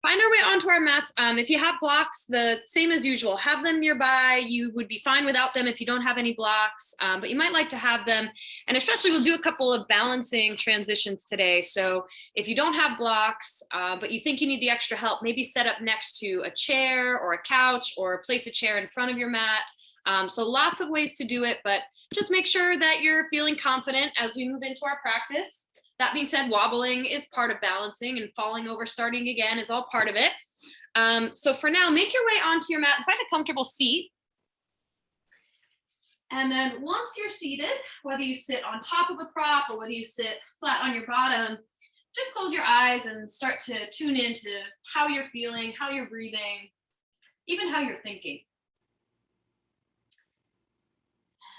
Find our way onto our mats. If you have blocks, the same as usual, have them nearby. You would be fine without them if you don't have any blocks, but you might like to have them. And especially we'll do a couple of balancing transitions today. So if you don't have blocks, but you think you need the extra help, maybe set up next to a chair or a couch, or place a chair in front of your mat. So lots of ways to do it, but just make sure that you're feeling confident as we move into our practice. That being said, wobbling is part of balancing, and falling over, starting again is all part of it. So for now, make your way onto your mat and find a comfortable seat. And then once you're seated, whether you sit on top of a prop or whether you sit flat on your bottom, just close your eyes and start to tune into how you're feeling, how you're breathing, even how you're thinking.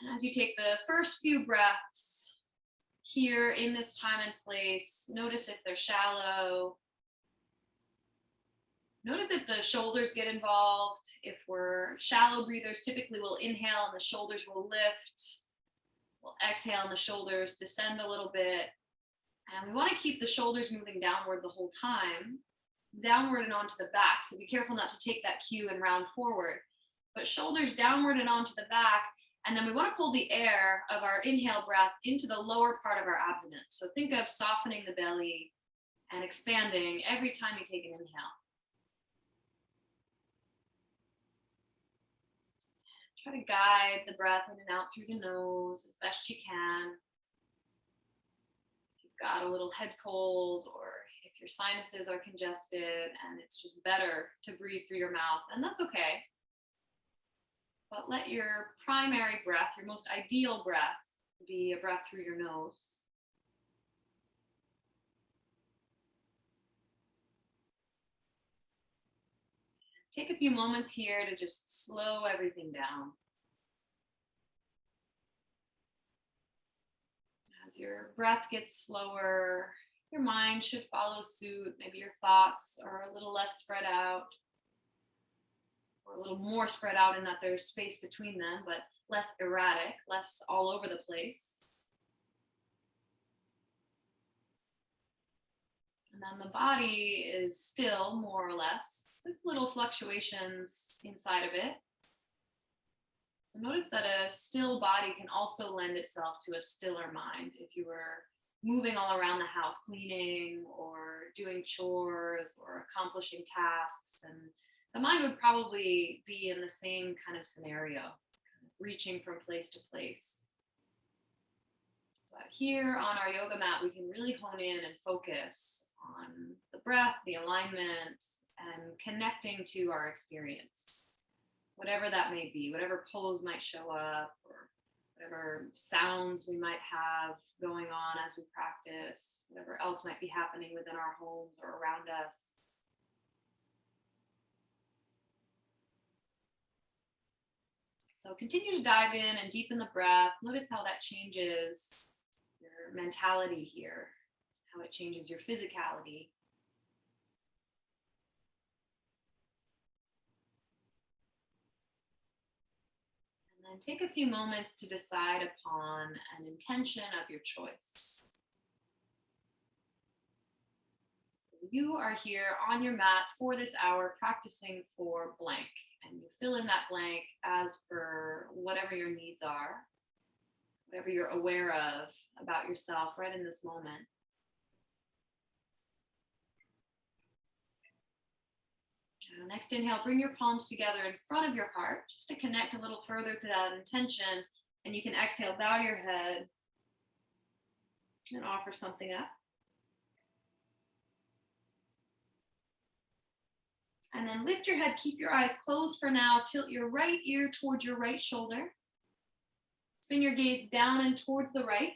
And as you take the first few breaths, here in this time and place, notice if they're shallow. Notice if the shoulders get involved. If we're shallow breathers, typically we'll inhale and the shoulders will lift. We'll exhale and the shoulders descend a little bit. And we want to keep the shoulders moving downward the whole time, downward and onto the back. So be careful not to take that cue and round forward, but shoulders downward and onto the back. And then we want to pull the air of our inhale breath into the lower part of our abdomen. So think of softening the belly and expanding every time you take an inhale. Try to guide the breath in and out through the nose as best you can. If you've got a little head cold, or if your sinuses are congested and it's just better to breathe through your mouth, and that's okay. But let your primary breath, your most ideal breath, be a breath through your nose. Take a few moments here to just slow everything down. As your breath gets slower, your mind should follow suit. Maybe your thoughts are a little less spread out, or a little more spread out in that there's space between them, but less erratic, less all over the place. And then the body is still, more or less, with little fluctuations inside of it. And notice that a still body can also lend itself to a stiller mind. If you were moving all around the house, cleaning or doing chores or accomplishing tasks, and the mind would probably be in the same kind of scenario, reaching from place to place. But here on our yoga mat, we can really hone in and focus on the breath, the alignment, and connecting to our experience. Whatever that may be, whatever pose might show up, or whatever sounds we might have going on as we practice, whatever else might be happening within our homes or around us. So continue to dive in and deepen the breath. Notice how that changes your mentality here, how it changes your physicality. And then take a few moments to decide upon an intention of your choice. So you are here on your mat for this hour practicing for blank. And you fill in that blank as per whatever your needs are, whatever you're aware of about yourself right in this moment. Next inhale, bring your palms together in front of your heart, just to connect a little further to that intention. And you can exhale, bow your head, and offer something up. And then lift your head, keep your eyes closed for now, tilt your right ear towards your right shoulder. Spin your gaze down and towards the right.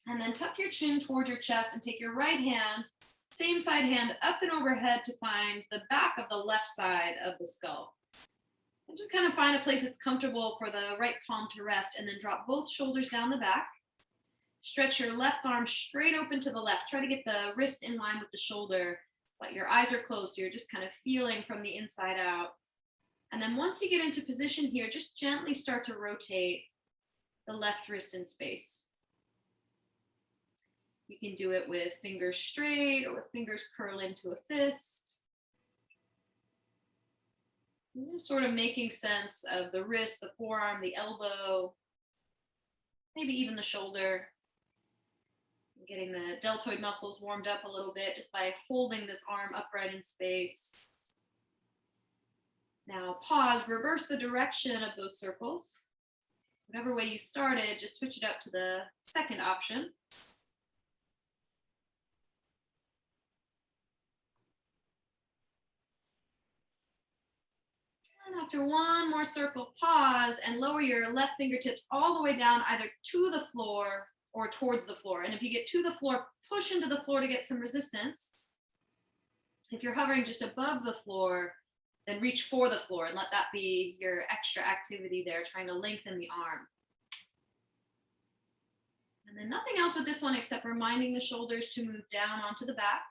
And then tuck your chin toward your chest and take your right hand, same side hand, up and overhead to find the back of the left side of the skull. And just kind of find a place that's comfortable for the right palm to rest, and then drop both shoulders down the back. Stretch your left arm straight open to the left. Try to get the wrist in line with the shoulder, but your eyes are closed, so you're just kind of feeling from the inside out. And then once you get into position here, just gently start to rotate the left wrist in space. You can do it with fingers straight or with fingers curl into a fist. And just sort of making sense of the wrist, the forearm, the elbow, maybe even the shoulder. Getting the deltoid muscles warmed up a little bit just by holding this arm upright in space. Now pause, reverse the direction of those circles. Whatever way you started, just switch it up to the second option. And after one more circle, pause and lower your left fingertips all the way down, either to the floor or towards the floor. And if you get to the floor, push into the floor to get some resistance. If you're hovering just above the floor, then reach for the floor and let that be your extra activity there, trying to lengthen the arm. And then nothing else with this one except reminding the shoulders to move down onto the back.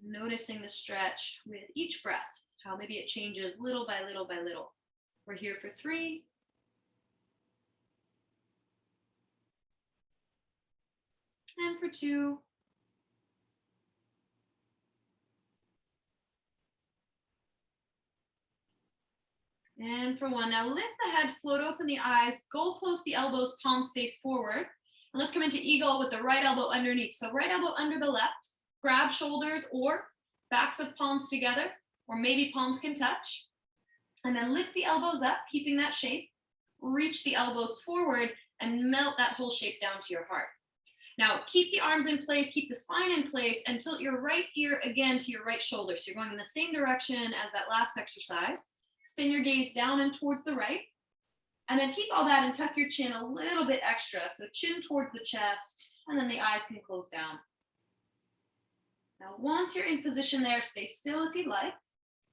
Noticing the stretch with each breath, how maybe it changes little by little by little. We're here for 3. And for 2. And for 1. Now lift the head, float open the eyes, goalpost the elbows, palms face forward. And let's come into eagle with the right elbow underneath. So right elbow under the left, grab shoulders or backs of palms together, or maybe palms can touch. And then lift the elbows up, keeping that shape. Reach the elbows forward and melt that whole shape down to your heart. Now keep the arms in place, keep the spine in place, and tilt your right ear again to your right shoulder. So you're going in the same direction as that last exercise. Spin your gaze down and towards the right. And then keep all that and tuck your chin a little bit extra. So chin towards the chest, and then the eyes can close down. Now, once you're in position there, stay still if you'd like.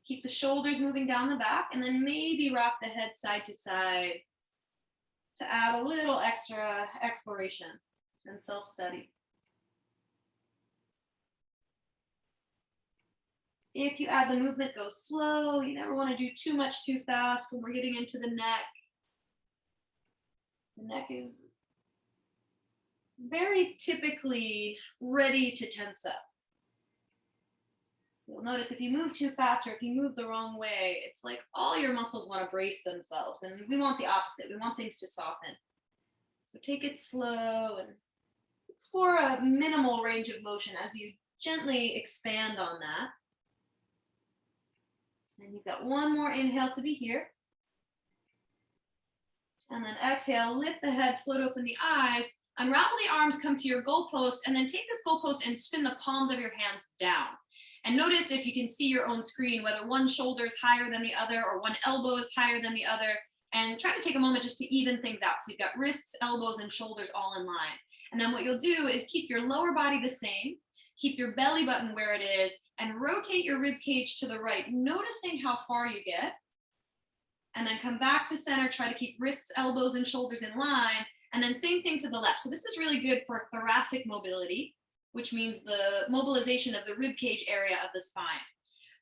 Keep the shoulders moving down the back, and then maybe rock the head side to side to add a little extra exploration and self-study. If you add the movement, go slow. You never want to do too much too fast when we're getting into the neck. The neck is very typically ready to tense up. You'll notice if you move too fast or if you move the wrong way, it's like all your muscles want to brace themselves, and we want the opposite. We want things to soften. So take it slow and explore a minimal range of motion as you gently expand on that. And you've got one more inhale to be here. And then exhale, lift the head, float open the eyes, unravel the arms, come to your goalpost, and then take this goalpost and spin the palms of your hands down. And notice if you can see your own screen, whether one shoulder is higher than the other or one elbow is higher than the other, and try to take a moment just to even things out. So you've got wrists, elbows, and shoulders all in line. And then what you'll do is keep your lower body the same, keep your belly button where it is, and rotate your rib cage to the right, noticing how far you get. And then come back to center, try to keep wrists, elbows, and shoulders in line. And then same thing to the left. So this is really good for thoracic mobility, which means the mobilization of the rib cage area of the spine.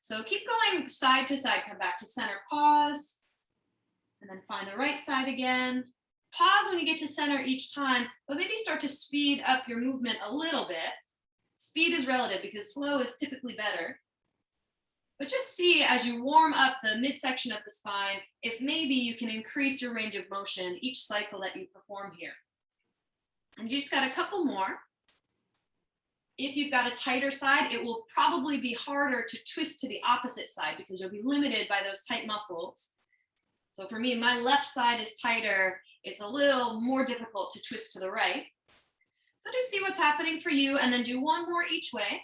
So keep going side to side, come back to center, pause, and then find the right side again. Pause when you get to center each time, but maybe start to speed up your movement a little bit. Speed is relative because slow is typically better. But just see as you warm up the midsection of the spine, if maybe you can increase your range of motion each cycle that you perform here. And you just got a couple more. If you've got a tighter side, it will probably be harder to twist to the opposite side because you'll be limited by those tight muscles. So for me, my left side is tighter. It's a little more difficult to twist to the right. So just see what's happening for you and then do one more each way.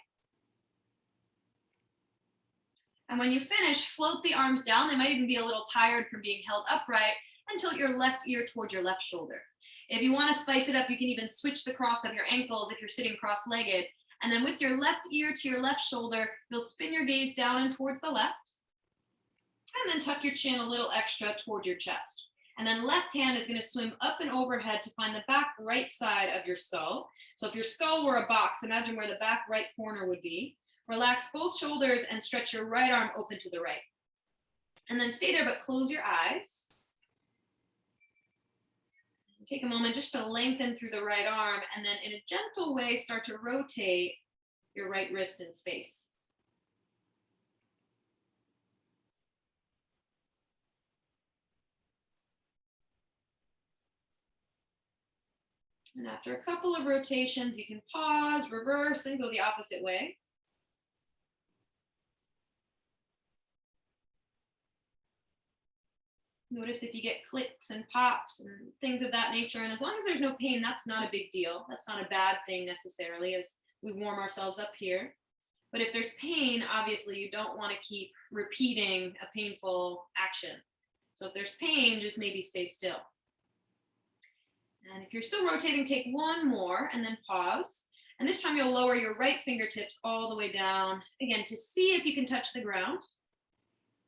And when you finish, float the arms down. They might even be a little tired from being held upright, and tilt your left ear towards your left shoulder. If you want to spice it up, you can even switch the cross of your ankles if you're sitting cross-legged. And then with your left ear to your left shoulder, you'll spin your gaze down and towards the left. And then tuck your chin a little extra toward your chest. And then left hand is going to swim up and overhead to find the back right side of your skull. So if your skull were a box, imagine where the back right corner would be. Relax both shoulders and stretch your right arm open to the right. And then stay there, but close your eyes. Take a moment just to lengthen through the right arm, and then in a gentle way, start to rotate your right wrist in space. And after a couple of rotations, you can pause, reverse, and go the opposite way. Notice if you get clicks and pops and things of that nature. And as long as there's no pain, that's not a big deal. That's not a bad thing necessarily as we warm ourselves up here. But if there's pain, obviously you don't want to keep repeating a painful action. So if there's pain, just maybe stay still. And if you're still rotating, take one more and then pause. And this time you'll lower your right fingertips all the way down, again, to see if you can touch the ground.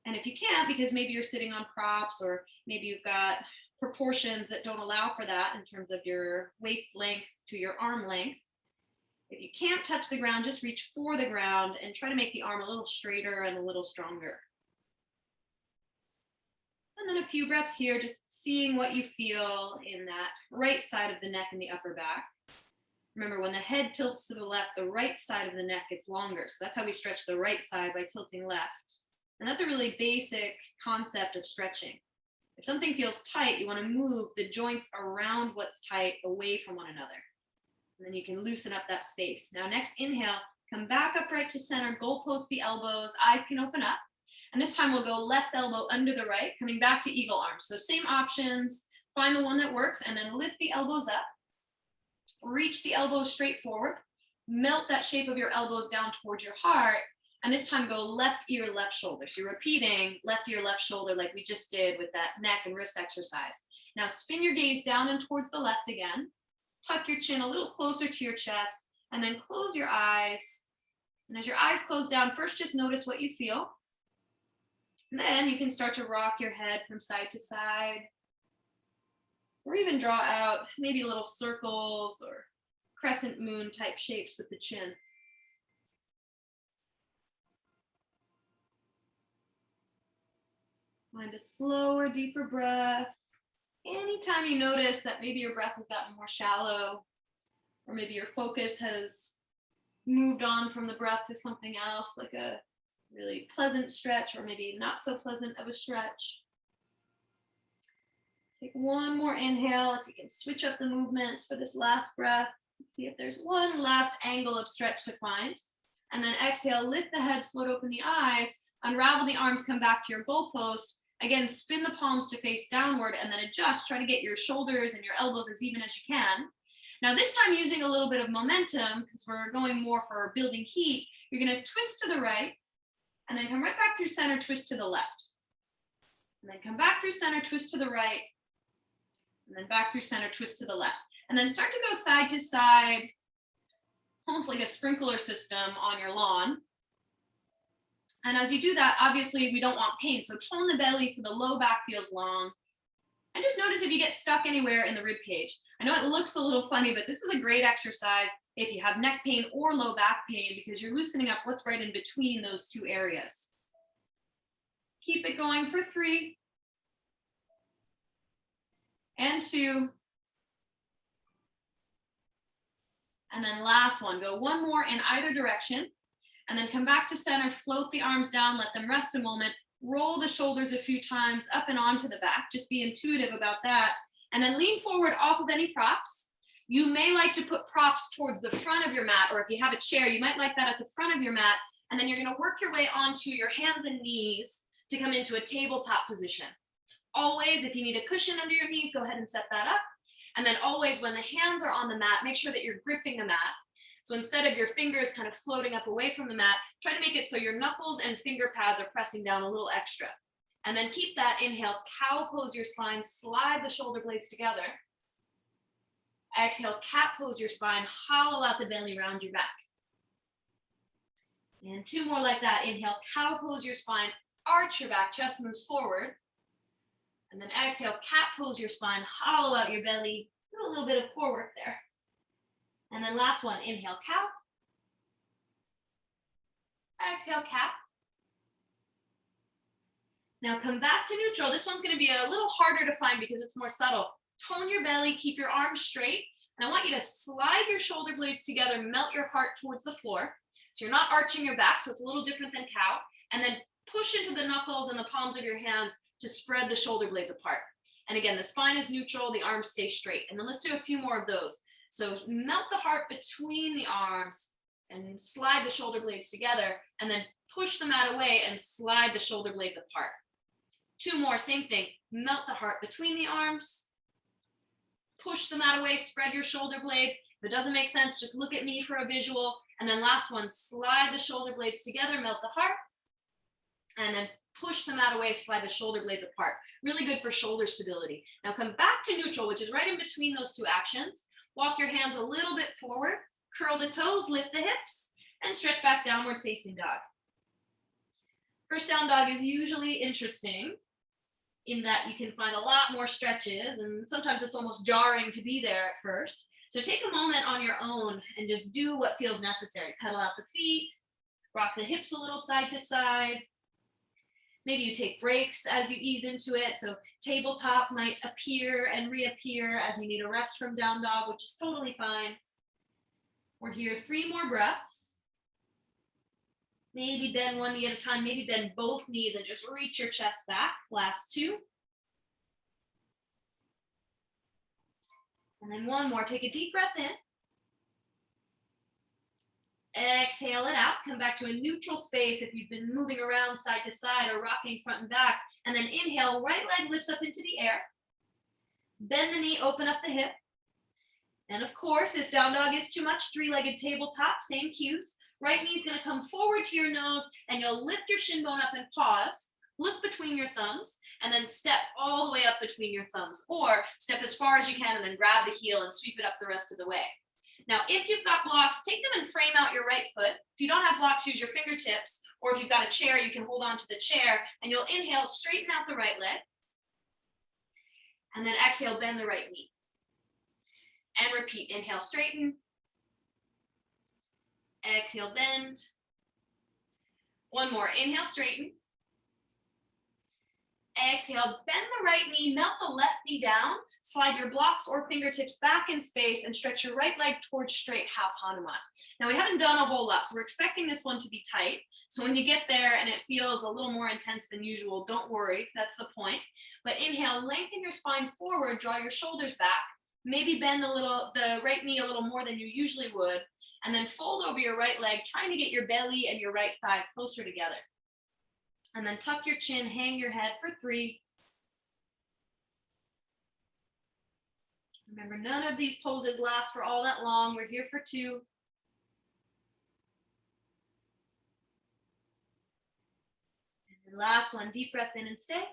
And if you can't, because maybe you're sitting on props or maybe you've got proportions that don't allow for that in terms of your waist length to your arm length, if you can't touch the ground, just reach for the ground and try to make the arm a little straighter and a little stronger. And then a few breaths here, just seeing what you feel in that right side of the neck and the upper back. Remember, when the head tilts to the left, the right side of the neck gets longer. So that's how we stretch the right side, by tilting left. And that's a really basic concept of stretching. If something feels tight, you want to move the joints around what's tight away from one another. And then you can loosen up that space. Now, next inhale, come back upright to center, goalpost the elbows, eyes can open up. And this time we'll go left elbow under the right, coming back to eagle arms. So same options, find the one that works, and then lift the elbows up. Reach the elbows straight forward. Melt that shape of your elbows down towards your heart. And this time go left ear, left shoulder. So you're repeating left ear, left shoulder like we just did with that neck and wrist exercise. Now spin your gaze down and towards the left again. Tuck your chin a little closer to your chest and then close your eyes. And as your eyes close down, first just notice what you feel. And then you can start to rock your head from side to side. Or even draw out maybe little circles or crescent moon type shapes with the chin. Find a slower, deeper breath. Anytime you notice that maybe your breath has gotten more shallow, or maybe your focus has moved on from the breath to something else, like a really pleasant stretch, or maybe not so pleasant of a stretch. Take one more inhale. If you can switch up the movements for this last breath, see if there's one last angle of stretch to find. And then exhale, lift the head, float open the eyes, unravel the arms, come back to your goalpost. Again, spin the palms to face downward and then adjust. Try to get your shoulders and your elbows as even as you can. Now this time using a little bit of momentum, because we're going more for building heat, you're going to twist to the right and then come right back through center, twist to the left. And then come back through center, twist to the right, and then back through center, twist to the left. And then start to go side to side, almost like a sprinkler system on your lawn. And as you do that, obviously we don't want pain. So tone the belly so the low back feels long. And just notice if you get stuck anywhere in the rib cage. I know it looks a little funny, but this is a great exercise if you have neck pain or low back pain, because you're loosening up what's right in between those two areas. Keep it going for 3 and 2. And then last one, go one more in either direction. And then come back to center, float the arms down, let them rest a moment, roll the shoulders a few times up and onto the back. Just be intuitive about that. And then lean forward off of any props. You may like to put props towards the front of your mat, or if you have a chair, you might like that at the front of your mat. And then you're going to work your way onto your hands and knees to come into a tabletop position. Always, if you need a cushion under your knees, go ahead and set that up. And then always, when the hands are on the mat, make sure that you're gripping the mat. So instead of your fingers kind of floating up away from the mat, try to make it so your knuckles and finger pads are pressing down a little extra. And then keep that inhale, cow pose your spine, slide the shoulder blades together. Exhale, cat pose your spine, hollow out the belly, round your back. And 2 more like that. Inhale, cow pose your spine, arch your back, chest moves forward. And then exhale, cat pose your spine, hollow out your belly, do a little bit of core work there. And then last one, inhale, cow. Exhale, cat. Now come back to neutral. This one's going to be a little harder to find because it's more subtle. Tone your belly, keep your arms straight. And I want you to slide your shoulder blades together, melt your heart towards the floor. So you're not arching your back, so it's a little different than cow. And then push into the knuckles and the palms of your hands to spread the shoulder blades apart. And again, the spine is neutral, the arms stay straight. And then let's do a few more of those. So melt the heart between the arms and slide the shoulder blades together, and then push the mat away and slide the shoulder blades apart. Two more, same thing. Melt the heart between the arms, push the mat away, spread your shoulder blades. If it doesn't make sense, just look at me for a visual. And then last one, slide the shoulder blades together, melt the heart, and then push the mat away, slide the shoulder blades apart. Really good for shoulder stability. Now come back to neutral, which is right in between those two actions. Walk your hands a little bit forward, curl the toes, lift the hips, and stretch back downward facing dog. First down dog is usually interesting in that you can find a lot more stretches, and sometimes it's almost jarring to be there at first. So take a moment on your own and just do what feels necessary. Pedal out the feet, rock the hips a little side to side. Maybe you take breaks as you ease into it. So tabletop might appear and reappear as you need a rest from down dog, which is totally fine. We're here 3 more breaths. Maybe bend one knee at a time, maybe bend both knees and just reach your chest back. Last 2. And then one more, take a deep breath in. Exhale it out, come back to a neutral space if you've been moving around side to side or rocking front and back. And then inhale, right leg lifts up into the air. Bend the knee, open up the hip. And of course, if down dog is too much, 3-legged tabletop, same cues. Right knee is going to come forward to your nose, and you'll lift your shin bone up and pause. Look between your thumbs, and then step all the way up between your thumbs. Or step as far as you can and then grab the heel and sweep it up the rest of the way. Now, if you've got blocks, take them and frame out your right foot. If you don't have blocks, use your fingertips. Or if you've got a chair, you can hold on to the chair, and you'll inhale, straighten out the right leg. And then exhale, bend the right knee. And repeat, inhale, straighten. Exhale, bend. One more, inhale, straighten. Exhale, bend the right knee, melt the left knee down, slide your blocks or fingertips back in space and stretch your right leg towards straight half Hanuman. Now we haven't done a whole lot, so we're expecting this one to be tight. So when you get there and it feels a little more intense than usual, don't worry, that's the point. But inhale, lengthen your spine forward, draw your shoulders back, maybe bend the right knee a little more than you usually would, and then fold over your right leg, trying to get your belly and your right thigh closer together. And then tuck your chin, hang your head for 3. Remember, none of these poses last for all that long. We're here for 2. And the last one, deep breath in and stay.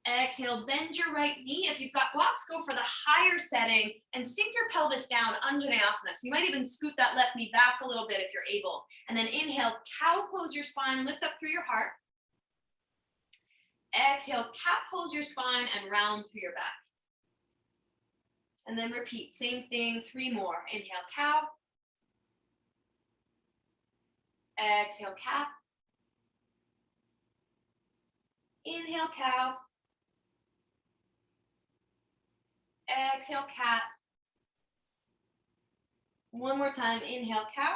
Exhale, bend your right knee. If you've got blocks, go for the higher setting and sink your pelvis down, Anjaneyasana. So you might even scoot that left knee back a little bit if you're able. And then inhale, cow pose your spine, lift up through your heart. Exhale, cat pose your spine and round through your back. And then repeat, same thing, 3 more. Inhale, cow. Exhale, cat. Inhale, cow. Exhale, cat. One more time, inhale, cow.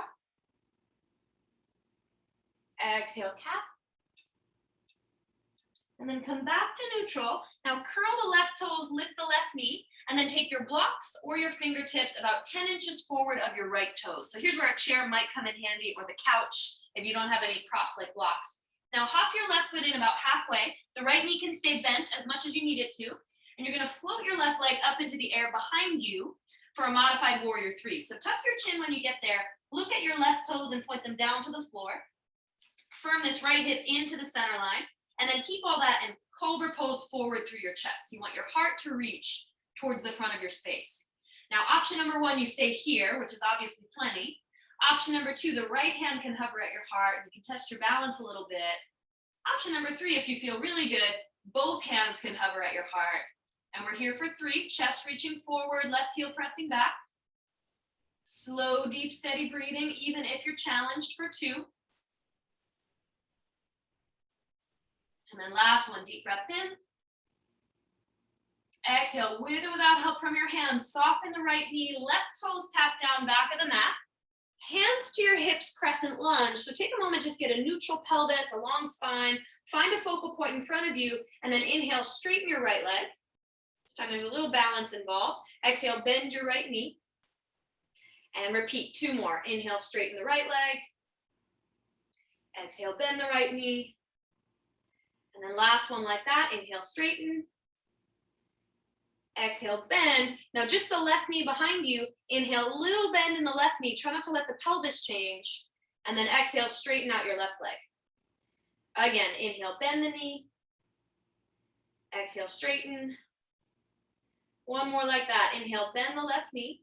Exhale, cat. And then come back to neutral. Now curl the left toes, lift the left knee, and then take your blocks or your fingertips about 10 inches forward of your right toes. So here's where a chair might come in handy, or the couch if you don't have any props like blocks. Now hop your left foot in about halfway. The right knee can stay bent as much as you need it to. And you're going to float your left leg up into the air behind you for a modified warrior 3. So tuck your chin when you get there. Look at your left toes and point them down to the floor. Firm this right hip into the center line. And then keep all that in cobra pose forward through your chest. You want your heart to reach towards the front of your space. Now, option number 1, you stay here, which is obviously plenty. Option number 2, the right hand can hover at your heart. You can test your balance a little bit. Option number 3, if you feel really good, both hands can hover at your heart. And we're here for 3, chest reaching forward, left heel pressing back. Slow, deep, steady breathing, even if you're challenged, for 2. And then last one, deep breath in. Exhale, with or without help from your hands, soften the right knee, left toes tap down back of the mat. Hands to your hips, crescent lunge. So take a moment, just get a neutral pelvis, a long spine, find a focal point in front of you, and then inhale, straighten your right leg. This time there's a little balance involved. Exhale, bend your right knee. And repeat, 2 more. Inhale, straighten the right leg. Exhale, bend the right knee. And then last one like that. Inhale, straighten. Exhale, bend. Now just the left knee behind you. Inhale, little bend in the left knee. Try not to let the pelvis change. And then exhale, straighten out your left leg. Again, inhale, bend the knee. Exhale, straighten. One more like that. Inhale, bend the left knee.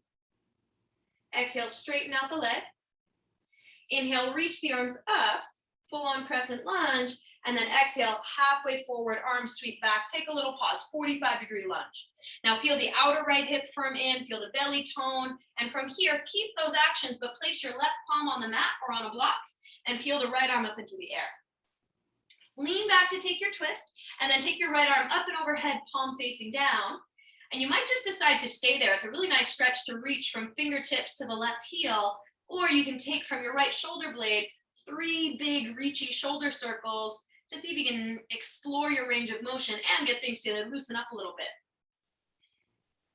Exhale, straighten out the leg. Inhale, reach the arms up, full on crescent lunge, and then exhale, halfway forward, arms sweep back. Take a little pause, 45-degree lunge. Now feel the outer right hip firm in, feel the belly tone, and from here, keep those actions, but place your left palm on the mat or on a block, and peel the right arm up into the air. Lean back to take your twist, and then take your right arm up and overhead, palm facing down. And you might just decide to stay there. It's a really nice stretch to reach from fingertips to the left heel, or you can take from your right shoulder blade 3 big reachy shoulder circles to see if you can explore your range of motion and get things to loosen up a little bit.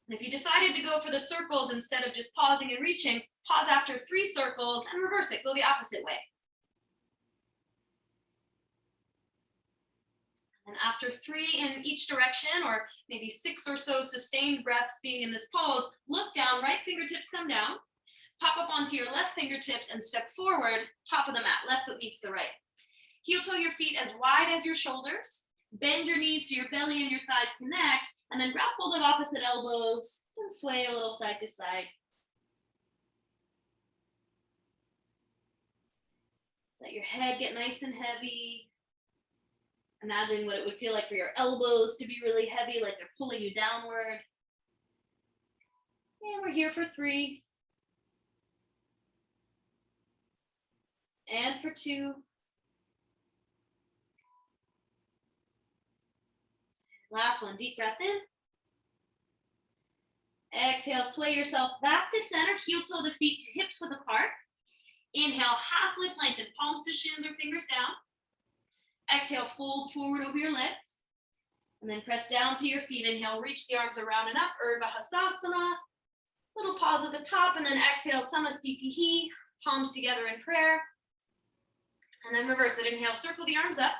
And if you decided to go for the circles instead of just pausing and reaching, pause after 3 circles and reverse it, go the opposite way. And after 3 in each direction, or maybe 6 or so sustained breaths being in this pose, look down, right fingertips come down, pop up onto your left fingertips and step forward, top of the mat, left foot meets the right. Heel toe your feet as wide as your shoulders, bend your knees so your belly and your thighs connect, and then grab hold of opposite elbows and sway a little side to side. Let your head get nice and heavy. Imagine what it would feel like for your elbows to be really heavy, like they're pulling you downward. And we're here for 3. And for 2. Last one, deep breath in. Exhale, sway yourself back to center, heel toe the feet to hips width apart. Inhale, half lift lengthen, palms to shins or fingers down. Exhale, fold forward over your legs. And then press down to your feet. Inhale, reach the arms around and up, Urdhva Hastasana. Little pause at the top, and then exhale, Samastitihi, palms together in prayer. And then reverse it. Inhale, circle the arms up.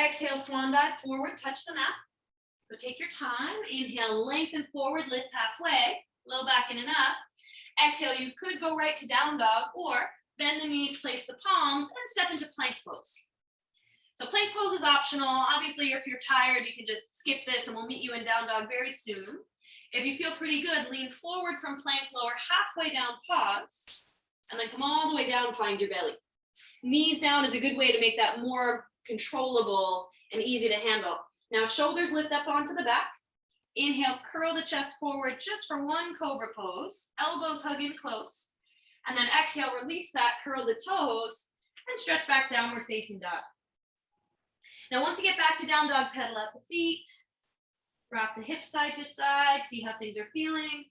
Exhale, swan dive forward, touch the mat. So take your time. Inhale, lengthen forward, lift halfway, low back in and up. Exhale, you could go right to down dog, or bend the knees, place the palms, and step into plank pose. So plank pose is optional. Obviously, if you're tired, you can just skip this and we'll meet you in down dog very soon. If you feel pretty good, lean forward from plank, lower halfway down, pause, and then come all the way down, find your belly. Knees down is a good way to make that more controllable and easy to handle. Now, shoulders lift up onto the back. Inhale, curl the chest forward just for 1 cobra pose. Elbows hug in close. And then exhale, release that, curl the toes, and stretch back downward facing dog. Now, once you get back to down dog, pedal out the feet. Rock the hips side to side, see how things are feeling.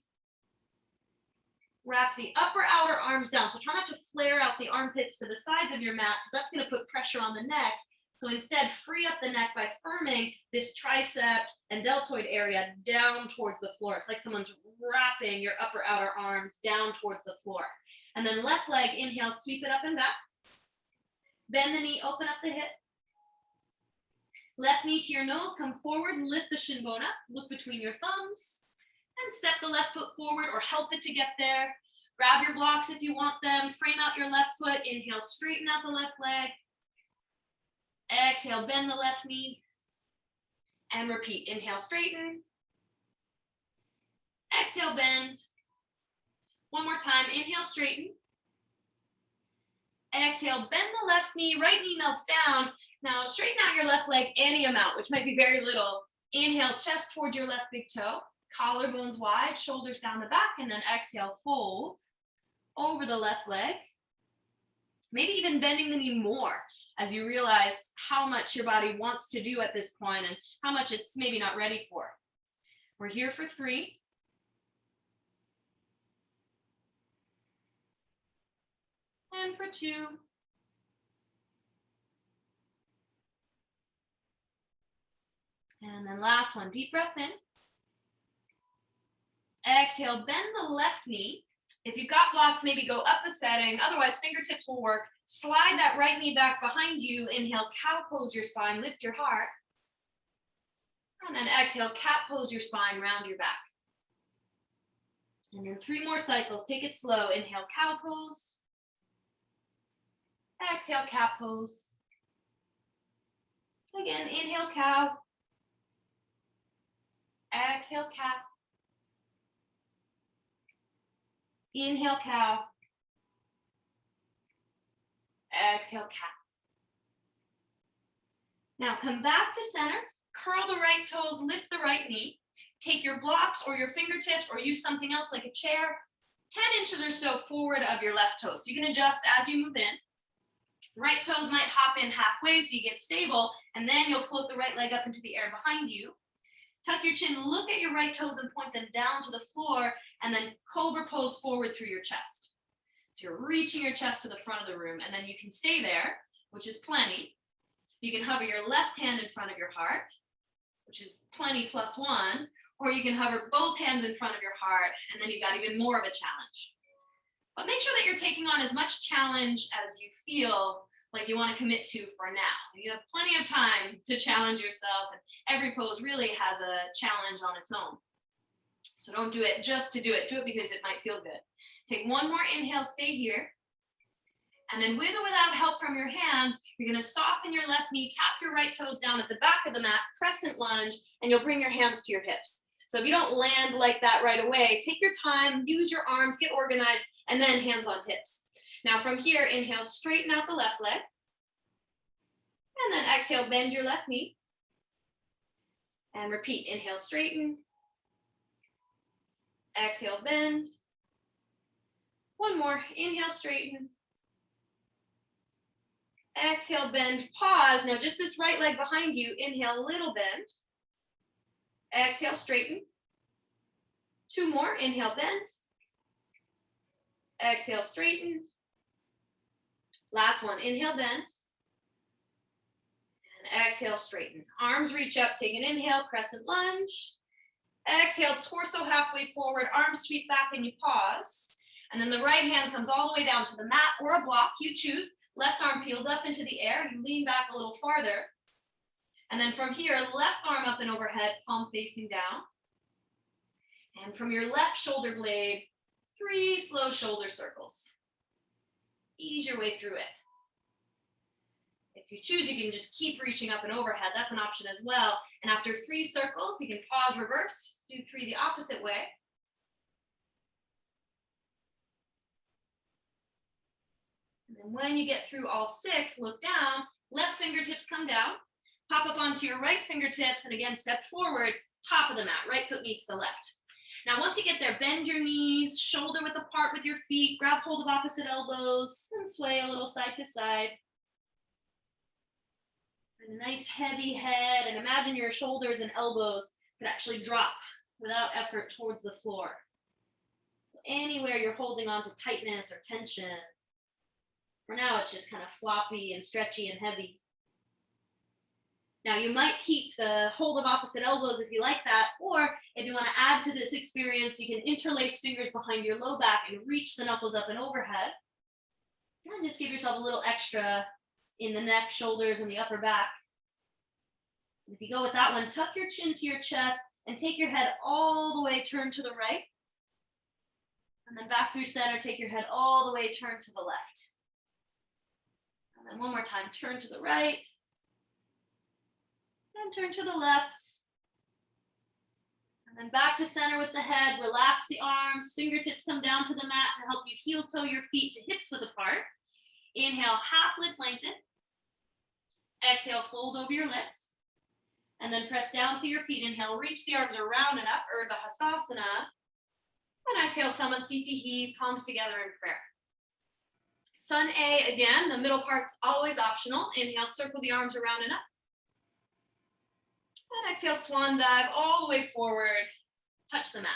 Wrap the upper outer arms down. So try not to flare out the armpits to the sides of your mat, because that's going to put pressure on the neck. So instead, free up the neck by firming this tricep and deltoid area down towards the floor. It's like someone's wrapping your upper outer arms down towards the floor. And then left leg, inhale, sweep it up and back. Bend the knee, open up the hip. Left knee to your nose, come forward, lift the shin bone up, look between your thumbs, and step the left foot forward or help it to get there. Grab your blocks if you want them, frame out your left foot, inhale, straighten out the left leg. Exhale, bend the left knee, and repeat. Inhale, straighten. Exhale, bend. One more time, inhale, straighten. Exhale, bend the left knee, right knee melts down. Now straighten out your left leg any amount, which might be very little. Inhale, chest towards your left big toe, collarbones wide, shoulders down the back, and then exhale, fold over the left leg. Maybe even bending the knee more as you realize how much your body wants to do at this point and how much it's maybe not ready for. We're here for 3. And for 2. And then last one, deep breath in. Exhale, bend the left knee. If you've got blocks, maybe go up a setting. Otherwise, fingertips will work. Slide that right knee back behind you. Inhale, cow pose your spine, lift your heart. And then exhale, cat pose your spine, round your back. And then 3 more cycles. Take it slow. Inhale, cow pose. Exhale, cat pose. Again, inhale, cow. Exhale, cat. Inhale, cow. Exhale, cat. Now come back to center. Curl the right toes, lift the right knee. Take your blocks or your fingertips or use something else like a chair 10 inches or so forward of your left toes. So you can adjust as you move in. Right toes might hop in halfway so you get stable, and then you'll float the right leg up into the air behind you. Tuck your chin, look at your right toes and point them down to the floor, and then cobra pose forward through your chest. So you're reaching your chest to the front of the room, and then you can stay there, which is plenty. You can hover your left hand in front of your heart, which is plenty +1, or you can hover both hands in front of your heart, and then you've got even more of a challenge. But make sure that you're taking on as much challenge as you feel like you want to commit to for now. You have plenty of time to challenge yourself, and every pose really has a challenge on its own. So don't do it just to do it because it might feel good. Take one more inhale, stay here. And then with or without help from your hands, you're going to soften your left knee, tap your right toes down at the back of the mat, crescent lunge, and you'll bring your hands to your hips. So if you don't land like that right away, take your time, use your arms, get organized, and then hands on hips. Now from here, inhale, straighten out the left leg. And then exhale, bend your left knee. And repeat, inhale, straighten. Exhale, bend. One more, inhale, straighten. Exhale, bend, pause. Now just this right leg behind you, inhale, little bend. Exhale, straighten. 2 more, inhale, bend. Exhale, straighten. Last one, inhale, bend. And exhale, straighten. Arms reach up, take an inhale, crescent lunge. Exhale, torso halfway forward, arms sweep back and you pause. And then the right hand comes all the way down to the mat or a block, you choose. Left arm peels up into the air, you lean back a little farther. And then from here, left arm up and overhead, palm facing down. And from your left shoulder blade, 3 slow shoulder circles. Ease your way through it. If you choose, you can just keep reaching up and overhead. That's an option as well. And after 3 circles, you can pause, reverse, do 3 the opposite way. And then when you get through all 6, look down, left fingertips come down, pop up onto your right fingertips, and again, step forward, top of the mat, right foot meets the left. Now, once you get there, bend your knees, shoulder width apart with your feet, grab hold of opposite elbows, and sway a little side to side. And a nice heavy head, and imagine your shoulders and elbows could actually drop without effort towards the floor. Anywhere you're holding on to tightness or tension, for now it's just kind of floppy and stretchy and heavy. Now you might keep the hold of opposite elbows if you like that, or if you want to add to this experience, you can interlace fingers behind your low back and reach the knuckles up and overhead. And just give yourself a little extra in the neck, shoulders, and the upper back. If you go with that one, tuck your chin to your chest and take your head all the way turned to the right. And then back through center, take your head all the way turned to the left. And then one more time, turn to the right. And turn to the left. And then back to center with the head. Relax the arms. Fingertips come down to the mat to help you heel toe your feet to hips width apart. Inhale, half lift, lengthen. Exhale, fold over your legs. And then press down through your feet. Inhale, reach the arms around and up, Urdhva Hastasana. And exhale, Samastitihi, palms together in prayer. Sun A again, the middle part's always optional. Inhale, circle the arms around and up. And exhale, swan dive all the way forward. Touch the mat.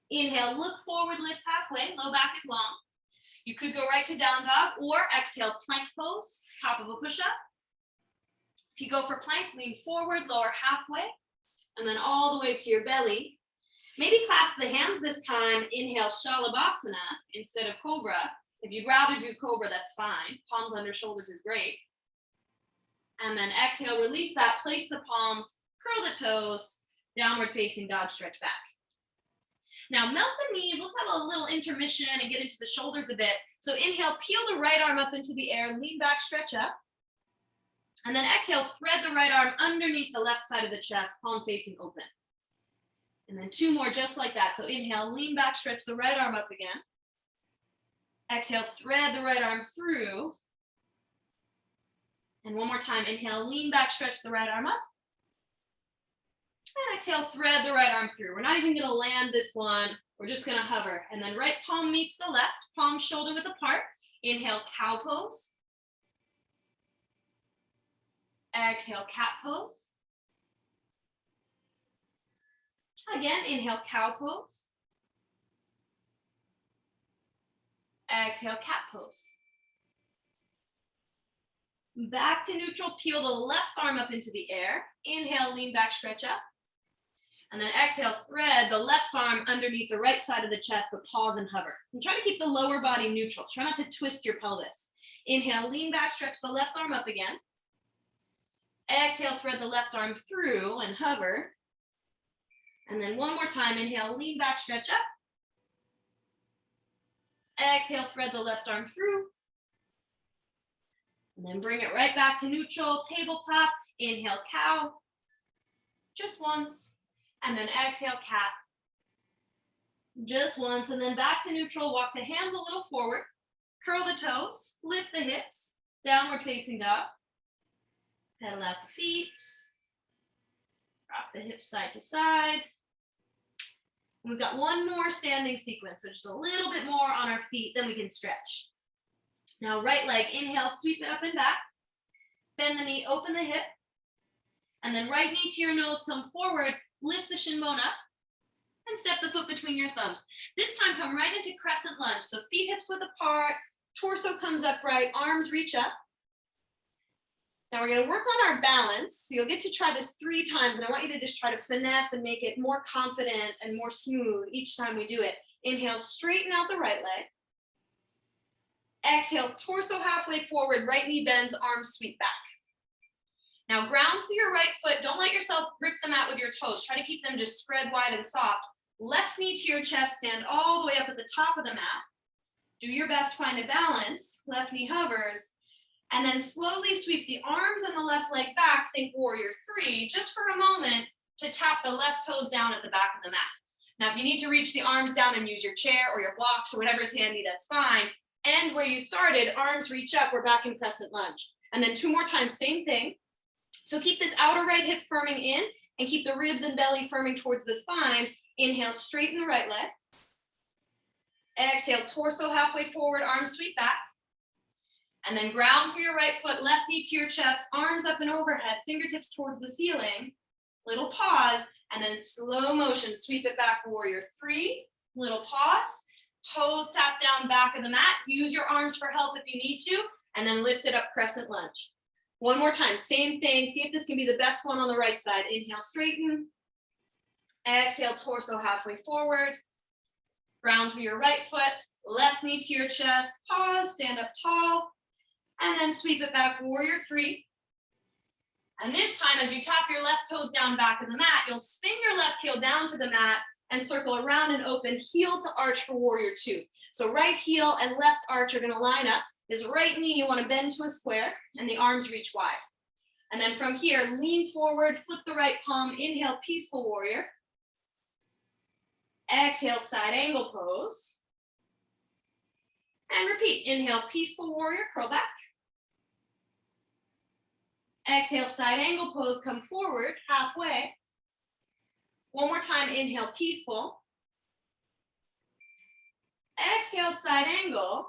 Inhale, look forward, lift halfway, low back is long. You could go right to down dog or exhale, plank pose, top of a push-up. If you go for plank, lean forward, lower halfway, and then all the way to your belly. Maybe clasp the hands this time. Inhale, Shalabhasana instead of Cobra. If you'd rather do Cobra, that's fine. Palms under shoulders is great. And then exhale, release that, place the palms, curl the toes, downward facing dog, stretch back. Now melt the knees, let's have a little intermission and get into the shoulders a bit. So inhale, peel the right arm up into the air, lean back, stretch up. And then exhale, thread the right arm underneath the left side of the chest, palm facing open. And then 2 more just like that. So inhale, lean back, stretch the right arm up again. Exhale, thread the right arm through. And 1 more time, inhale, lean back, stretch the right arm up. And exhale, thread the right arm through. We're not even gonna land this one. We're just gonna hover. And then right palm meets the left, palm shoulder width apart. Inhale, cow pose. Exhale, cat pose. Again, inhale, cow pose. Exhale, cat pose. Back to neutral, peel the left arm up into the air. Inhale, lean back, stretch up. And then exhale, thread the left arm underneath the right side of the chest, but pause and hover. And try to keep the lower body neutral. Try not to twist your pelvis. Inhale, lean back, stretch the left arm up again. Exhale, thread the left arm through and hover. And then 1 more time, inhale, lean back, stretch up. Exhale, thread the left arm through. And then bring it right back to neutral, tabletop. Inhale, cow. Just once. And then exhale, cat. Just once. And then back to neutral, walk the hands a little forward. Curl the toes, lift the hips. Downward facing dog. Pedal out the feet. Rock the hips side to side. We've got 1 more standing sequence, so just a little bit more on our feet, then we can stretch. Now right leg, inhale, sweep it up and back. Bend the knee, open the hip. And then right knee to your nose, come forward, lift the shin bone up, and step the foot between your thumbs. This time come right into crescent lunge. So feet hips width apart, torso comes upright, arms reach up. Now we're gonna work on our balance. So you'll get to try this 3 times, and I want you to just try to finesse and make it more confident and more smooth each time we do it. Inhale, straighten out the right leg. Exhale, torso halfway forward, right knee bends, arms sweep back. Now ground through your right foot. Don't let yourself grip the mat with your toes. Try to keep them just spread wide and soft. Left knee to your chest, stand all the way up at the top of the mat. Do your best, find a balance. Left knee hovers. And then slowly sweep the arms and the left leg back, think warrior 3, just for a moment to tap the left toes down at the back of the mat. Now, if you need to reach the arms down and use your chair or your blocks or whatever's handy, that's fine. And where you started, arms reach up, we're back in crescent lunge. And then 2 more times, same thing. So keep this outer right hip firming in and keep the ribs and belly firming towards the spine. Inhale, straighten the right leg. Exhale, torso halfway forward, arms sweep back. And then ground through your right foot, left knee to your chest, arms up and overhead, fingertips towards the ceiling. Little pause, and then slow motion, sweep it back, warrior 3. Little pause, toes tap down back of the mat. Use your arms for help if you need to, and then lift it up, crescent lunge. 1 more time, same thing. See if this can be the best one on the right side. Inhale, straighten. Exhale, torso halfway forward. Ground through your right foot, left knee to your chest, pause, stand up tall. And then sweep it back, warrior 3. And this time, as you tap your left toes down back of the mat, you'll spin your left heel down to the mat and circle around and open, heel to arch for warrior 2. So right heel and left arch are gonna line up. This right knee, you wanna bend to a square and the arms reach wide. And then from here, lean forward, flip the right palm, inhale, peaceful warrior. Exhale, side angle pose. And repeat, inhale, peaceful warrior, curl back. Exhale, side angle pose, come forward, halfway. 1 more time, inhale, peaceful. Exhale, side angle.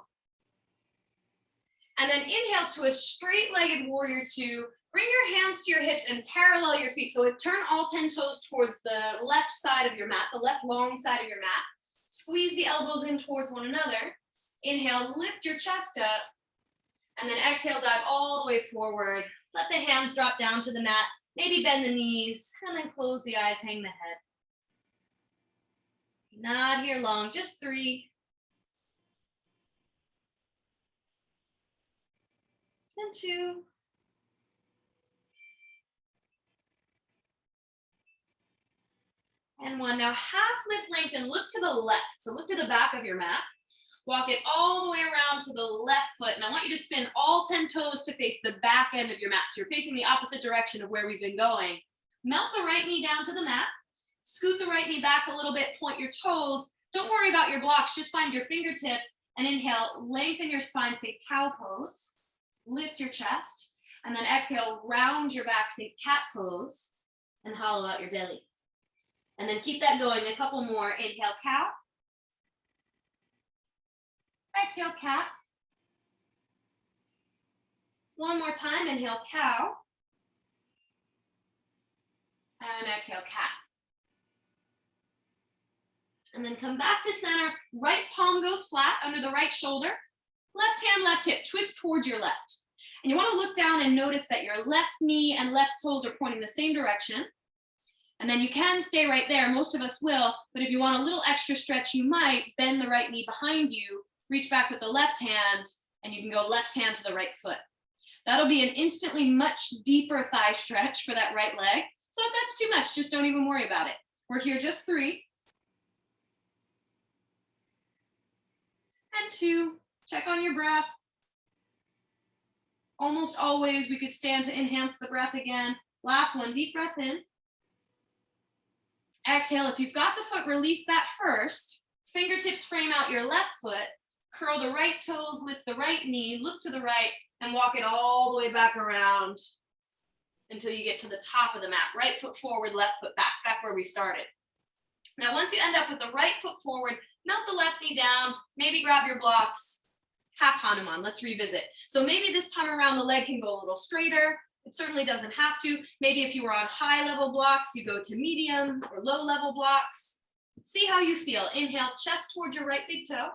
And then inhale to a straight-legged warrior two. Bring your hands to your hips and parallel your feet. So turn all 10 toes towards the left side of your mat, the left long side of your mat. Squeeze the elbows in towards one another. Inhale, lift your chest up. And then exhale, dive all the way forward. Let the hands drop down to the mat. Maybe bend the knees and then close the eyes, hang the head. Not here long, just 3. And 2. And 1. Now half lift lengthen, look to the left. So look to the back of your mat. Walk it all the way around to the left foot. And I want you to spin all 10 toes to face the back end of your mat. So you're facing the opposite direction of where we've been going. Melt the right knee down to the mat. Scoot the right knee back a little bit, point your toes. Don't worry about your blocks, just find your fingertips and inhale, lengthen your spine, think cow pose. Lift your chest. And then exhale, round your back, think cat pose. And hollow out your belly. And then keep that going, a couple more. Inhale, cow. Exhale, cat. One more time, inhale, cow. And exhale, cat. And then come back to center. Right palm goes flat under the right shoulder. Left hand, left hip, twist towards your left. And you want to look down and notice that your left knee and left toes are pointing the same direction. And then you can stay right there. Most of us will, but if you want a little extra stretch, you might bend the right knee behind you, reach back with the left hand, and you can go left hand to the right foot. That'll be an instantly much deeper thigh stretch for that right leg. So if that's too much, just don't even worry about it. We're here just 3. And 2. Check on your breath. Almost always we could stand to enhance the breath again. Last one, deep breath in. Exhale, if you've got the foot, release that first. Fingertips frame out your left foot. Curl the right toes, lift the right knee, look to the right, and walk it all the way back around until you get to the top of the mat. Right foot forward, left foot back where we started. Now, once you end up with the right foot forward, melt the left knee down, maybe grab your blocks, half Hanuman. Let's revisit. So maybe this time around the leg can go a little straighter. It certainly doesn't have to. Maybe if you were on high level blocks, you go to medium or low level blocks. See how you feel. Inhale, chest towards your right big toe.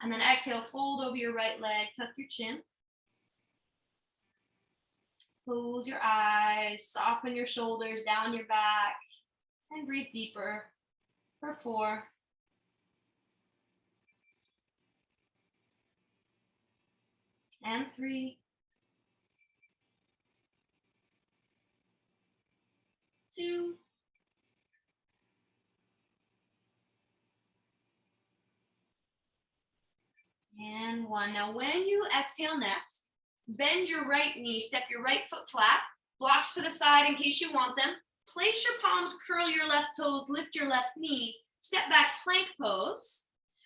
And then exhale, fold over your right leg, tuck your chin. Close your eyes, soften your shoulders, down your back, and breathe deeper for 4. And 3. 2. And 1. Now when you exhale next, bend your right knee, step your right foot flat, blocks to the side in case you want them. Place your palms, curl your left toes, lift your left knee, step back plank pose.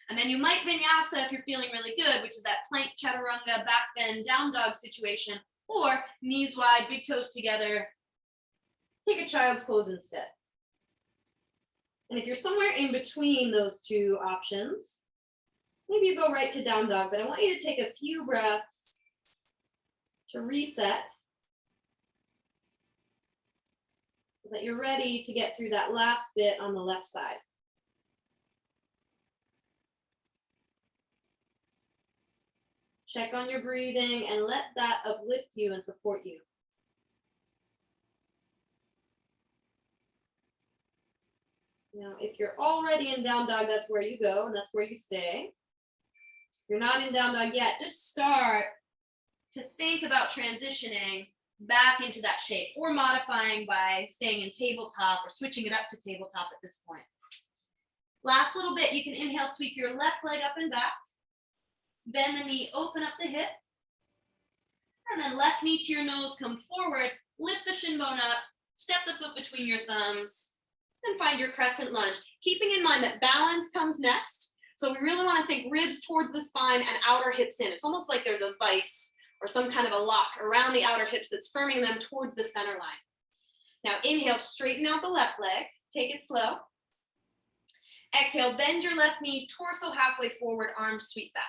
And then you might vinyasa if you're feeling really good, which is that plank chaturanga, back bend, down dog situation, or knees wide, big toes together. Take a child's pose instead. And if you're somewhere in between those two options, maybe you go right to down dog, but I want you to take a few breaths to reset so that you're ready to get through that last bit on the left side. Check on your breathing and let that uplift you and support you. Now, if you're already in down dog, that's where you go and that's where you stay. If you're not in down dog yet, just start to think about transitioning back into that shape or modifying by staying in tabletop or switching it up to tabletop at this point. Last little bit, you can inhale, sweep your left leg up and back. Bend the knee, open up the hip. And then left knee to your nose, come forward, lift the shin bone up, step the foot between your thumbs, and find your crescent lunge. Keeping in mind that balance comes next. So we really want to think ribs towards the spine and outer hips in. It's almost like there's a vice or some kind of a lock around the outer hips that's firming them towards the center line. Now inhale, straighten out the left leg, take it slow. Exhale, bend your left knee, torso halfway forward, arms sweep back.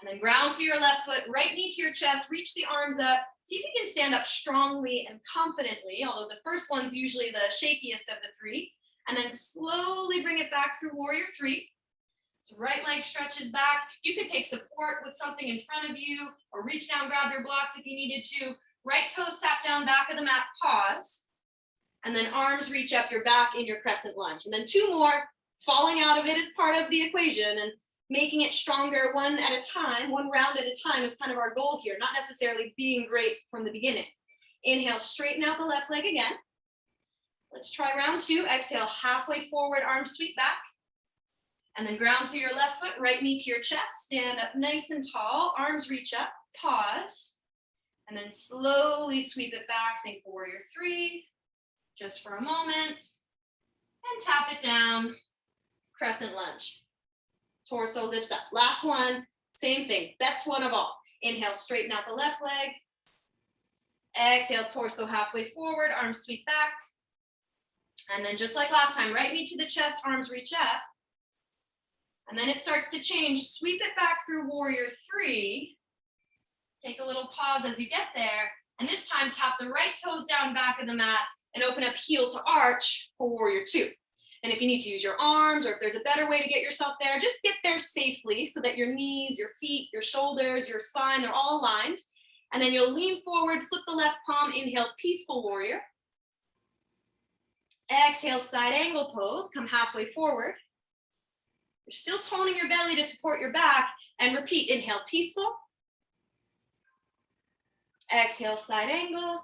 And then ground through your left foot, right knee to your chest, reach the arms up. See if you can stand up strongly and confidently, although the first one's usually the shakiest of the three. And then slowly bring it back through warrior three. So right leg stretches back. You could take support with something in front of you or reach down, grab your blocks if you needed to. Right toes tap down, back of the mat, pause. And then arms reach up, your back in your crescent lunge. And then two more, falling out of it is part of the equation and making it stronger one at a time, one round at a time is kind of our goal here, not necessarily being great from the beginning. Inhale, straighten out the left leg again. Let's try round two. Exhale, halfway forward, arms sweep back. And then ground through your left foot, right knee to your chest, stand up nice and tall, arms reach up, pause. And then slowly sweep it back, think warrior three, just for a moment. And tap it down, crescent lunge. Torso lifts up. Last one, same thing, best one of all. Inhale, straighten out the left leg. Exhale, torso halfway forward, arms sweep back. And then just like last time, right knee to the chest, arms reach up. And then it starts to change. Sweep it back through warrior three. Take a little pause as you get there. And this time, tap the right toes down back of the mat and open up heel to arch for warrior two. And if you need to use your arms or if there's a better way to get yourself there, just get there safely so that your knees, your feet, your shoulders, your spine, they're all aligned. And then you'll lean forward, flip the left palm, inhale, peaceful warrior. Exhale, side angle pose, come halfway forward. You're still toning your belly to support your back, and repeat, inhale, peaceful. Exhale, side angle.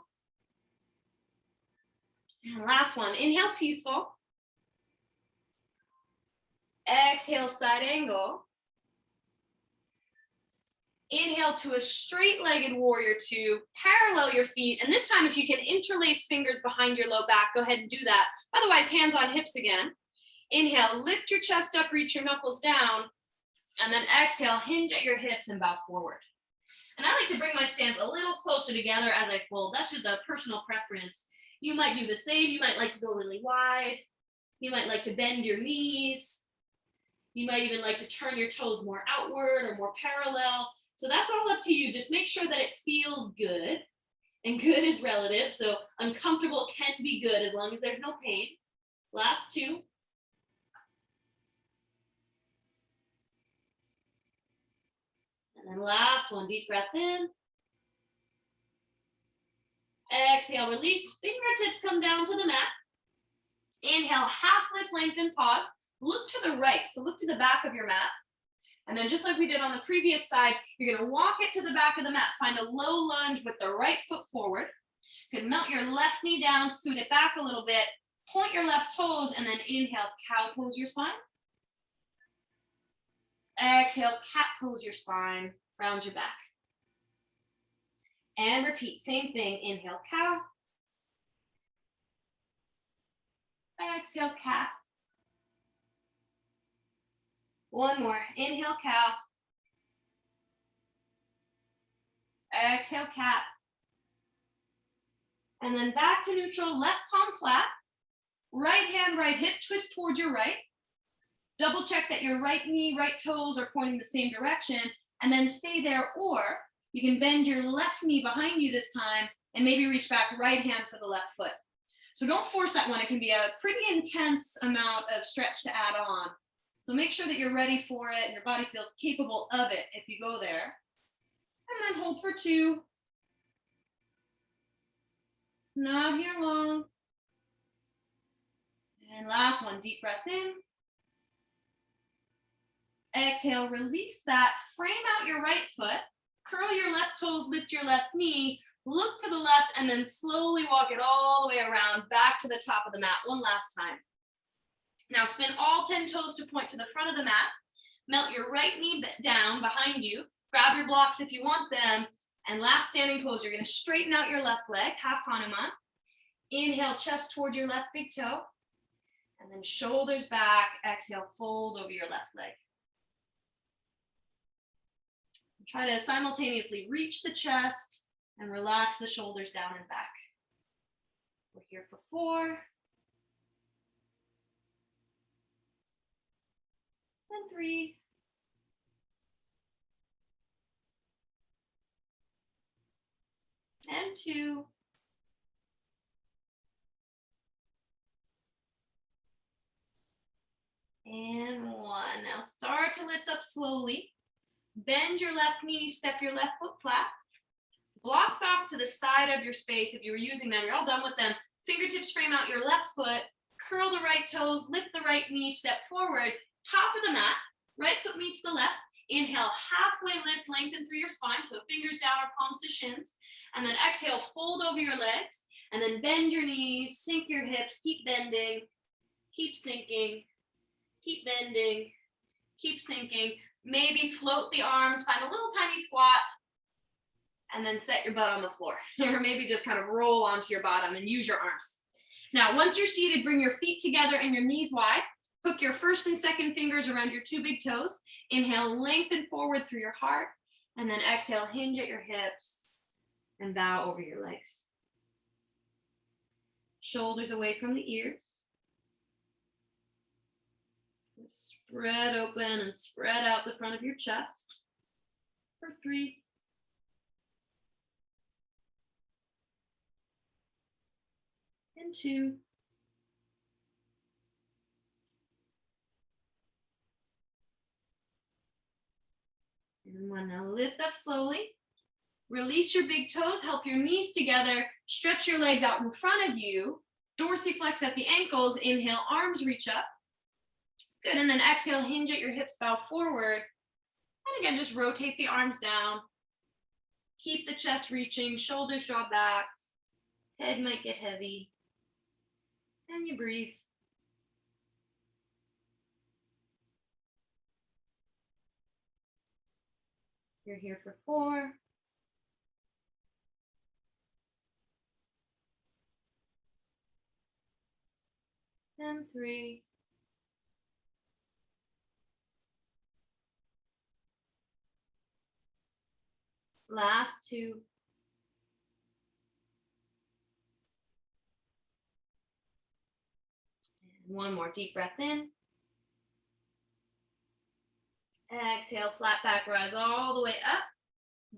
And last one, inhale, peaceful. Exhale, side angle. Inhale to a straight-legged warrior two, parallel your feet, and this time if you can interlace fingers behind your low back, go ahead and do that. Otherwise, hands on hips again. Inhale, lift your chest up, reach your knuckles down, and then exhale, hinge at your hips and bow forward. And I like to bring my stance a little closer together as I fold. That's just a personal preference. You might do the same. You might like to go really wide. You might like to bend your knees. You might even like to turn your toes more outward or more parallel. So that's all up to you. Just make sure that it feels good. And good is relative. So uncomfortable can be good as long as there's no pain. Last two. And then last one, deep breath in. Exhale, release, fingertips come down to the mat. Inhale, half lift, lengthen, pause. Look to the right, so look to the back of your mat. And then just like we did on the previous side, you're gonna walk it to the back of the mat. Find a low lunge with the right foot forward. You can melt your left knee down, scoot it back a little bit, point your left toes, and then inhale, cow pose your spine. Exhale, cat pose your spine, round your back. And repeat, same thing, inhale, cow. Exhale, cat. One more, inhale, cow. Exhale, cat. And then back to neutral, left palm flat. Right hand, right hip, twist towards your right. Double check that your right knee, right toes are pointing the same direction, and then stay there, or you can bend your left knee behind you this time and maybe reach back right hand for the left foot. So don't force that one. It can be a pretty intense amount of stretch to add on. So make sure that you're ready for it and your body feels capable of it if you go there. And then hold for two. Not here long. And last one, deep breath in. Exhale, release that. Frame out your right foot. Curl your left toes, lift your left knee. Look to the left and then slowly walk it all the way around back to the top of the mat. One last time. Now spin all 10 toes to point to the front of the mat. Melt your right knee down behind you. Grab your blocks if you want them. And last standing pose, you're going to straighten out your left leg, half Hanuman. Inhale, chest toward your left big toe. And then shoulders back. Exhale, fold over your left leg. Try to simultaneously reach the chest and relax the shoulders down and back. We're here for 4. And 3. and 2, and 1. Now start to lift up slowly. Bend your left knee, step your left foot flat. Blocks off to the side of your space. If you were using them, you're all done with them. Fingertips frame out your left foot. Curl the right toes, lift the right knee, step forward. Top of the mat, right foot meets the left. Inhale, halfway lift, lengthen through your spine. So fingers down or palms to shins. And then exhale, fold over your legs. And then bend your knees, sink your hips, keep bending, keep sinking, keep bending, keep sinking. Maybe float the arms, find a little tiny squat, and then set your butt on the floor. Or maybe just kind of roll onto your bottom and use your arms. Now, once you're seated, bring your feet together and your knees wide. Hook your first and second fingers around your 2 big toes. Inhale, lengthen forward through your heart. And then exhale, hinge at your hips and bow over your legs. Shoulders away from the ears. Spread open and spread out the front of your chest for 3, and 2, and 1. Now lift up slowly. Release your big toes, help your knees together, stretch your legs out in front of you, dorsiflex at the ankles, inhale, arms reach up. Good, and then exhale, hinge at your hips, bow forward. And again, just rotate the arms down. Keep the chest reaching, shoulders draw back. Head might get heavy. And you breathe. You're here for 4. And 3. Last 2. And 1 more deep breath in. Exhale, flat back, rise all the way up.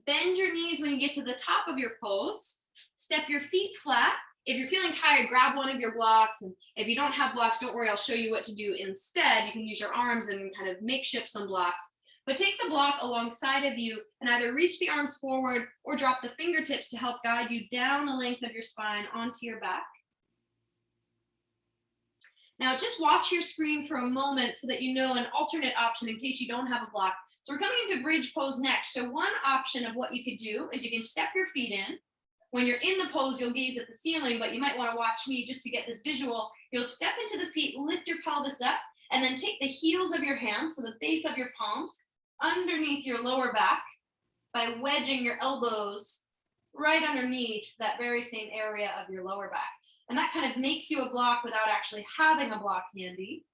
Bend your knees when you get to the top of your pose. Step your feet flat. If you're feeling tired, grab one of your blocks. And if you don't have blocks, don't worry, I'll show you what to do instead. You can use your arms and kind of makeshift some blocks. But take the block alongside of you and either reach the arms forward or drop the fingertips to help guide you down the length of your spine onto your back. Now just watch your screen for a moment so that you know an alternate option in case you don't have a block. So we're coming into bridge pose next. So one option of what you could do is you can step your feet in. When you're in the pose, you'll gaze at the ceiling, but you might want to watch me just to get this visual. You'll step into the feet, lift your pelvis up, and then take the heels of your hands, so the base of your palms, underneath your lower back by wedging your elbows right underneath that very same area of your lower back. And that kind of makes you a block without actually having a block handy.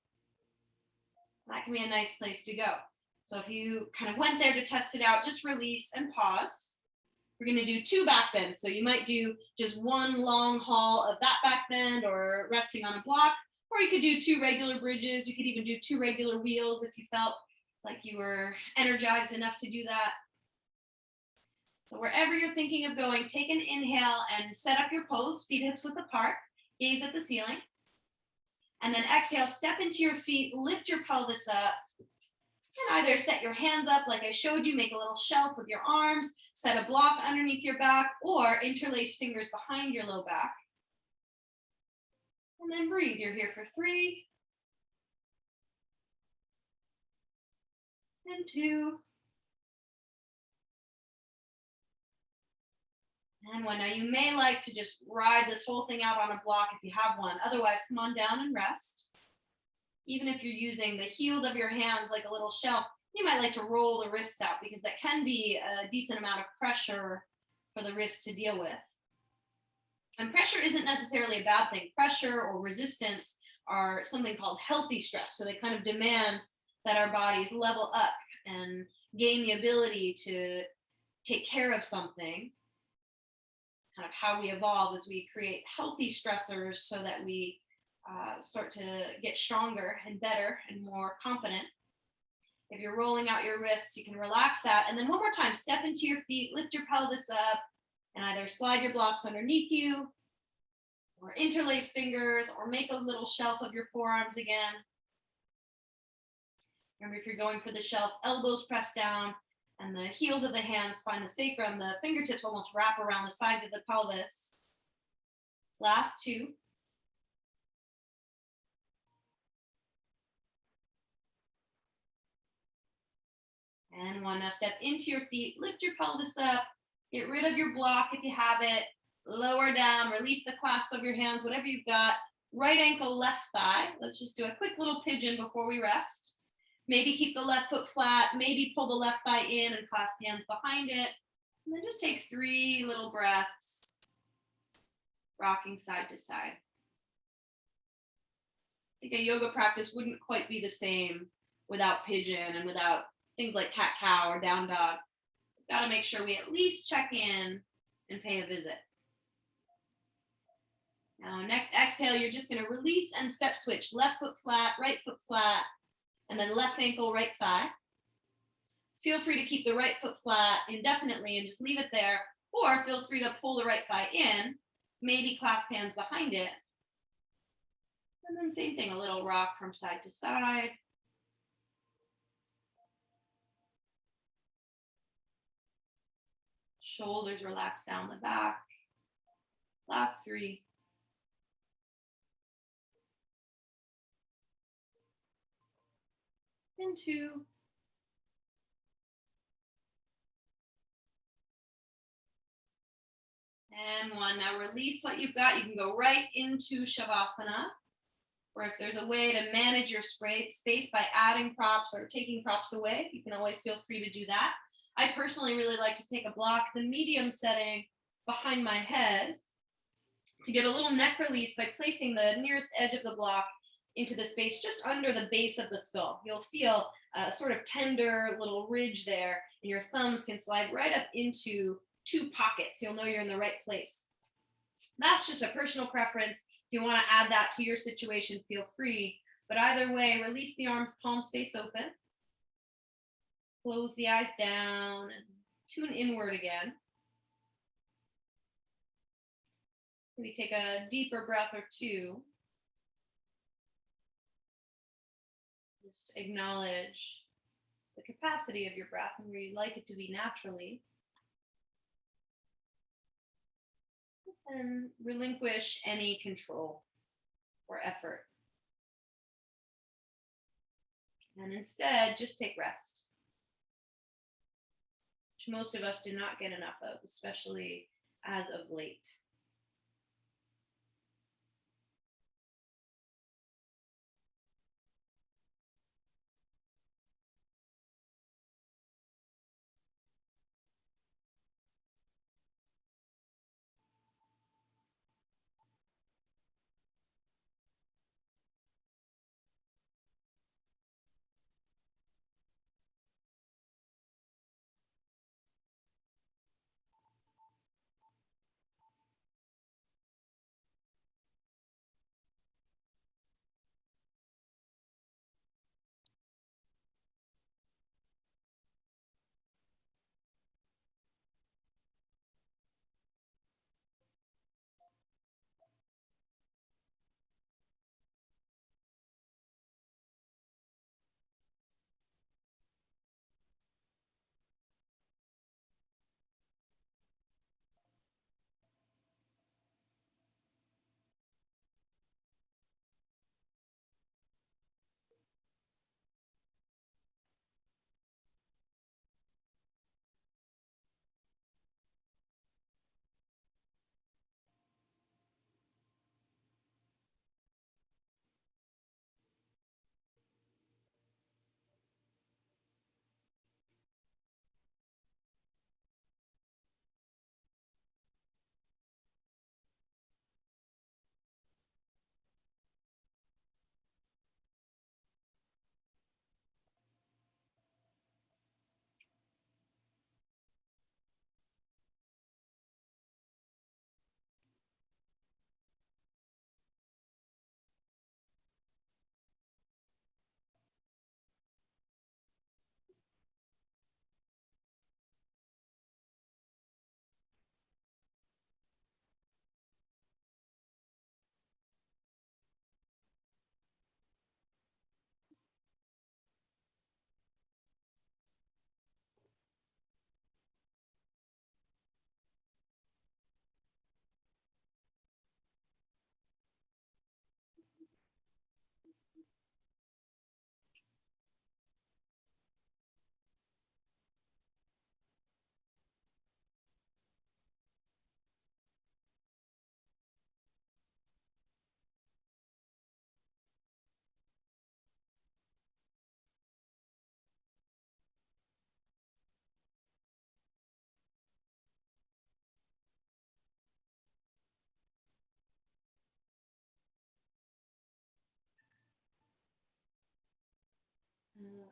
That can be a nice place to go. So if you kind of went there to test it out, just release and pause. We're going to do 2 back bends. So you might do just 1 long haul of that back bend or resting on a block, or you could do 2 regular bridges. You could even do 2 regular wheels if you felt like you were energized enough to do that. So wherever you're thinking of going, take an inhale and set up your pose, feet hips width apart, gaze at the ceiling. And then exhale, step into your feet, lift your pelvis up, and either set your hands up like I showed you, make a little shelf with your arms, set a block underneath your back, or interlace fingers behind your low back. And then breathe. You're here for 3, and 2, and 1. Now you may like to just ride this whole thing out on a block if you have one. Otherwise, come on down and rest. Even if you're using the heels of your hands like a little shelf, you might like to roll the wrists out because that can be a decent amount of pressure for the wrists to deal with. And pressure isn't necessarily a bad thing. Pressure or resistance are something called healthy stress. So they kind of demand that our bodies level up and gain the ability to take care of something. Kind of how we evolve as we create healthy stressors so that we start to get stronger and better and more competent. If you're rolling out your wrists, you can relax that. And then one more time, step into your feet, lift your pelvis up, And either slide your blocks underneath you, or interlace fingers, or make a little shelf of your forearms again. Remember, if you're going for the shelf, elbows press down and the heels of the hands find the sacrum. The fingertips almost wrap around the sides of the pelvis. Last two. And one. Now step into your feet, lift your pelvis up, get rid of your block if you have it, lower down, release the clasp of your hands, whatever you've got. Right ankle, left thigh. Let's just do a quick little pigeon before we rest. Maybe keep the left foot flat, maybe pull the left thigh in and clasp hands behind it. And then just take 3 little breaths, rocking side to side. I think a yoga practice wouldn't quite be the same without pigeon and without things like cat-cow or down dog. Got to make sure we at least check in and pay a visit. Now, next exhale, you're just going to release and step switch. Left foot flat, and then left ankle, right thigh. Feel free to keep the right foot flat indefinitely and just leave it there, or feel free to pull the right thigh in, maybe clasp hands behind it. And then same thing, a little rock from side to side. Shoulders relax down the back. Last 3. And 2. And 1. Now release what you've got. You can go right into Shavasana, or if there's a way to manage your space by adding props or taking props away, you can always feel free to do that. I personally really like to take a block, the medium setting, behind my head to get a little neck release by placing the nearest edge of the block into the space just under the base of the skull. You'll feel a sort of tender little ridge there, and your thumbs can slide right up into 2 pockets. You'll know you're in the right place. That's just a personal preference. If you want to add that to your situation, feel free. But either way, release the arms, palms face open. Close the eyes down and tune inward again. Maybe take a deeper breath or 2. Just acknowledge the capacity of your breath and where you'd like it to be naturally. And relinquish any control or effort. And instead, just take rest, which most of us do not get enough of, especially as of late.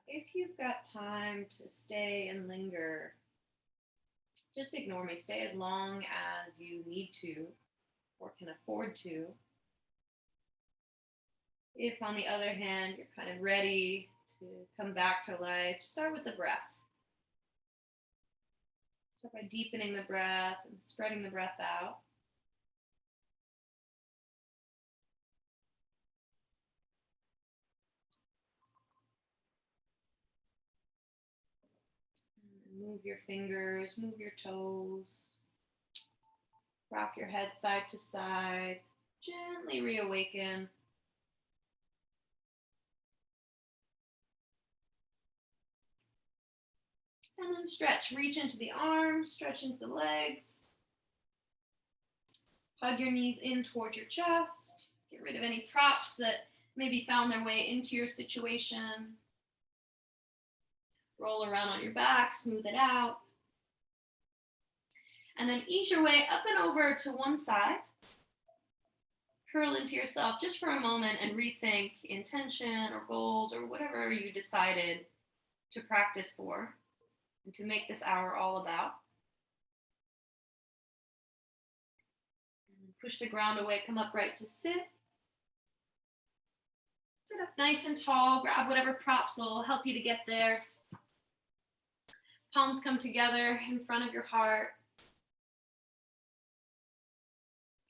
If you've got time to stay and linger, just ignore me. Stay as long as you need to or can afford to. If, on the other hand, you're kind of ready to come back to life, start with the breath. Start by deepening the breath and spreading the breath out. Move your fingers, move your toes. Rock your head side to side. Gently reawaken. And then stretch. Reach into the arms, stretch into the legs. Hug your knees in towards your chest. Get rid of any props that maybe found their way into your situation. Roll around on your back, smooth it out. And then ease your way up and over to one side. Curl into yourself just for a moment and rethink intention or goals or whatever you decided to practice for and to make this hour all about. And push the ground away, come upright to sit. Sit up nice and tall, grab whatever props will help you to get there. Palms come together in front of your heart.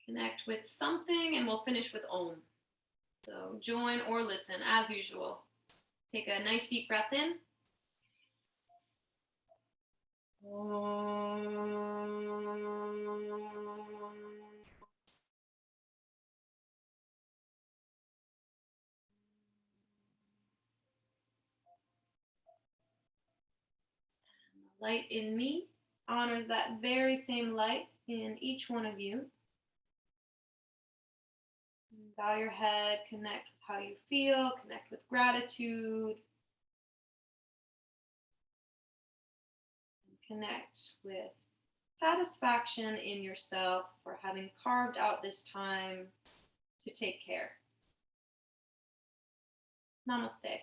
Connect with something, and we'll finish with Om. So join or listen as usual. Take a nice deep breath in. Light in me honors that very same light in each one of you. Bow your head, connect with how you feel, connect with gratitude. Connect with satisfaction in yourself for having carved out this time to take care. Namaste.